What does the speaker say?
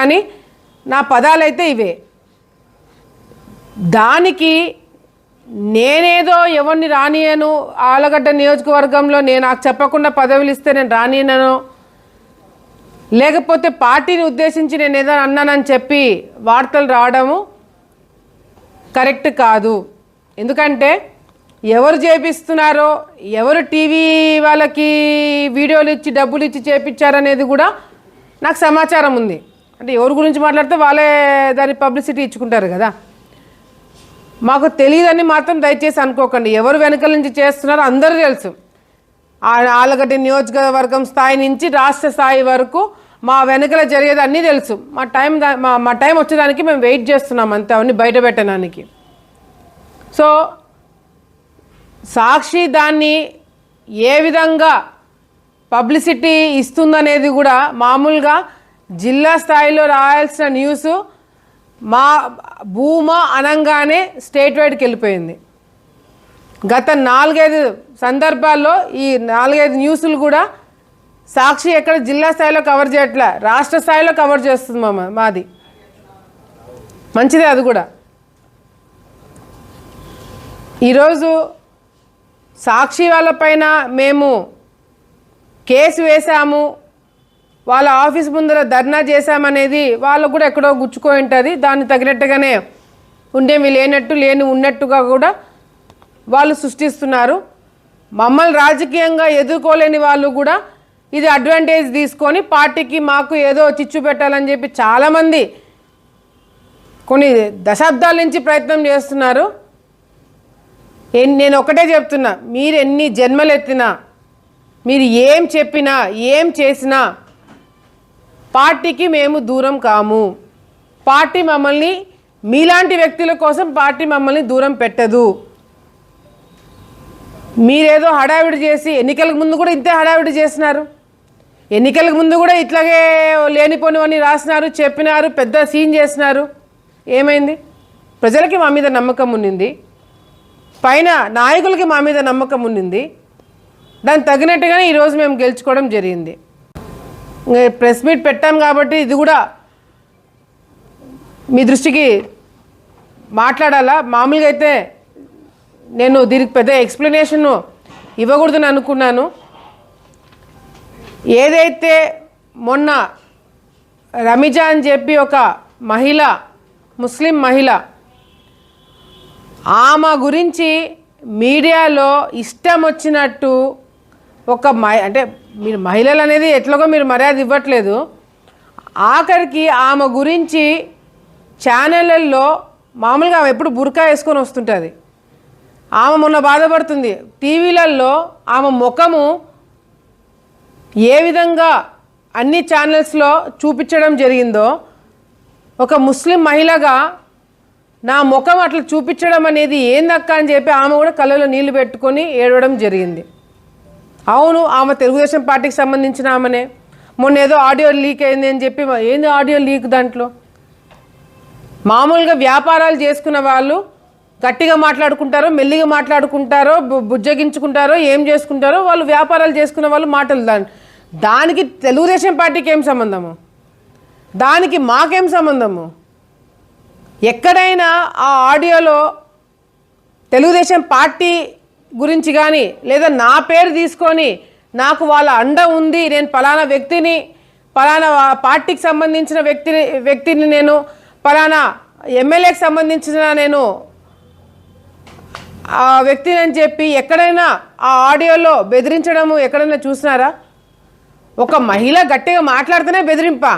కానీ నా పదాలైతే ఇవే. దానికి నేనేదో ఎవరిని రానియను, ఆలగడ్డ నియోజకవర్గంలో నాకు చెప్పకుండా పదవులు ఇస్తే నేను రానియనను, లేకపోతే పార్టీని ఉద్దేశించి నేను ఏదో అన్నానని చెప్పి వార్తలు రావడము కరెక్ట్ కాదు. ఎందుకంటే ఎవరు చేపిస్తున్నారో, ఎవరు టీవీ వాళ్ళకి వీడియోలు ఇచ్చి డబ్బులు ఇచ్చి చేపించారనేది కూడా నాకు సమాచారం ఉంది. అంటే ఎవరి గురించి మాట్లాడితే వాళ్ళే దాని పబ్లిసిటీ ఇచ్చుకుంటారు కదా. మాకు తెలియదని మాత్రం దయచేసి అనుకోకండి. ఎవరు వెనకాల నుంచి చేస్తున్నారో అందరూ తెలుసు. ఆలగడ్డ నియోజకవర్గం స్థాయి నుంచి రాష్ట్ర స్థాయి వరకు మా వెనకల జరిగేది అన్నీ తెలుసు. మా టైం వచ్చేదానికి మేము వెయిట్ చేస్తున్నాం అంతే, అవన్నీ బయట పెట్టడానికి. సో సాక్షి దాన్ని ఏ విధంగా పబ్లిసిటీ ఇస్తుందనేది కూడా మామూలుగా జిల్లా స్థాయిలో రాయాల్సిన న్యూస్ మా భూమా అనంగానే స్టేట్ వైడ్కి వెళ్ళిపోయింది. గత 4-5 సందర్భాల్లో ఈ 4-5 న్యూస్లు కూడా సాక్షి ఎక్కడ జిల్లా స్థాయిలో కవర్ చేయట్లే, రాష్ట్ర స్థాయిలో కవర్ చేస్తుంది మాది. మంచిదే అది కూడా. ఈరోజు సాక్షి వాళ్ళపైన మేము కేసు వేసాము, వాళ్ళ ఆఫీస్ ముందర ధర్నా చేశామనేది వాళ్ళకు కూడా ఎక్కడో గుచ్చుకొని ఉంటుంది. దాన్ని తగినట్టుగానే ఉండేవి లేని ఉన్నట్టుగా కూడా వాళ్ళు సృష్టిస్తున్నారు. మమ్మల్ని రాజకీయంగా ఎదుర్కోలేని వాళ్ళు కూడా ఇది అడ్వాంటేజ్ తీసుకొని పార్టీకి మాకు ఏదో చిచ్చు పెట్టాలని చెప్పి చాలామంది కొన్ని దశాబ్దాల నుంచి ప్రయత్నం చేస్తున్నారు. నేను ఒకటే చెప్తున్నా, మీరు ఎన్ని జన్మలు ఎత్తినా, మీరు ఏం చెప్పినా ఏం చేసినా పార్టీకి మేము దూరం కాము. పార్టీ మమ్మల్ని, మీలాంటి వ్యక్తుల కోసం పార్టీ మమ్మల్ని దూరం పెట్టదు. మీరేదో హడావిడి చేసి, ఎన్నికలకు ముందు కూడా ఇంతే హడావిడి చేసినారు, ఎన్నికలకు ముందు కూడా ఇట్లాగే లేనిపోనివన్నీ రాసినారు, చెప్పినారు, పెద్ద సీన్ చేసినారు. ఏమైంది? ప్రజలకి మా మీద నమ్మకం ఉండింది, పైన నాయకులకి మా మీద నమ్మకం ఉండింది. దానికి తగినట్టుగానే ఈరోజు మేము గెలుచుకోవడం జరిగింది. ప్రెస్ మీట్ పెట్టాం కాబట్టి ఇది కూడా మీ దృష్టికి మాట్లాడాలా. మామూలుగా అయితే నేను దీనికి పెద్ద ఎక్స్ప్లెనేషన్ ఇవ్వకూడదని అనుకున్నాను. ఏదైతే మొన్న రమిజా అని చెప్పి ఒక మహిళ, ముస్లిం మహిళ, ఆమె గురించి మీడియాలో ఇష్టం వచ్చినట్టు అంటే మీరు మహిళలు అనేది ఎట్లాగో మీరు మర్యాద ఇవ్వట్లేదు. ఆఖరికి ఆమె గురించి ఛానళ్ళల్లో మామూలుగా ఆమె ఎప్పుడు బుర్కా వేసుకొని వస్తుంటుంది. ఆమె మొన్న బాధపడుతుంది. టీవీలలో ఆమె ముఖము ఏ విధంగా అన్ని ఛానల్స్లో చూపించడం జరిగిందో, ఒక ముస్లిం మహిళగా నా ముఖం అట్లా చూపించడం అనేది ఏందక్క అని చెప్పి ఆమె కూడా కళ్ళలో నీళ్లు పెట్టుకొని ఏడవడం జరిగింది. అవును, ఆమె తెలుగుదేశం పార్టీకి సంబంధించిన ఆమెనే. మొన్న ఏదో ఆడియో లీక్ అయింది అని చెప్పి, ఏంది ఆడియో లీక్? దాంట్లో మామూలుగా వ్యాపారాలు చేసుకున్న వాళ్ళు గట్టిగా మాట్లాడుకుంటారో, మెల్లిగా మాట్లాడుకుంటారో, బుజ్జగించుకుంటారో, ఏం చేసుకుంటారో వాళ్ళు వ్యాపారాలు చేసుకున్న వాళ్ళు మాటలు. దానికి తెలుగుదేశం పార్టీకి ఏం సంబంధము? దానికి మాకేం సంబంధము? ఎక్కడైనా ఆ ఆడియోలో తెలుగుదేశం పార్టీ గురించి కానీ లేదా నా పేరు తీసుకొని నాకు వాళ్ళ అండ ఉంది, నేను పలానా వ్యక్తిని, పలానా పార్టీకి సంబంధించిన వ్యక్తిని నేను, పలానా ఎమ్మెల్యేకి సంబంధించిన నేను ఆ వ్యక్తిని అని చెప్పి ఎక్కడైనా ఆ ఆడియోలో బెదిరించడము ఎక్కడైనా చూసినారా? ఒక మహిళ గట్టిగా మాట్లాడితేనే బెదిరింపా?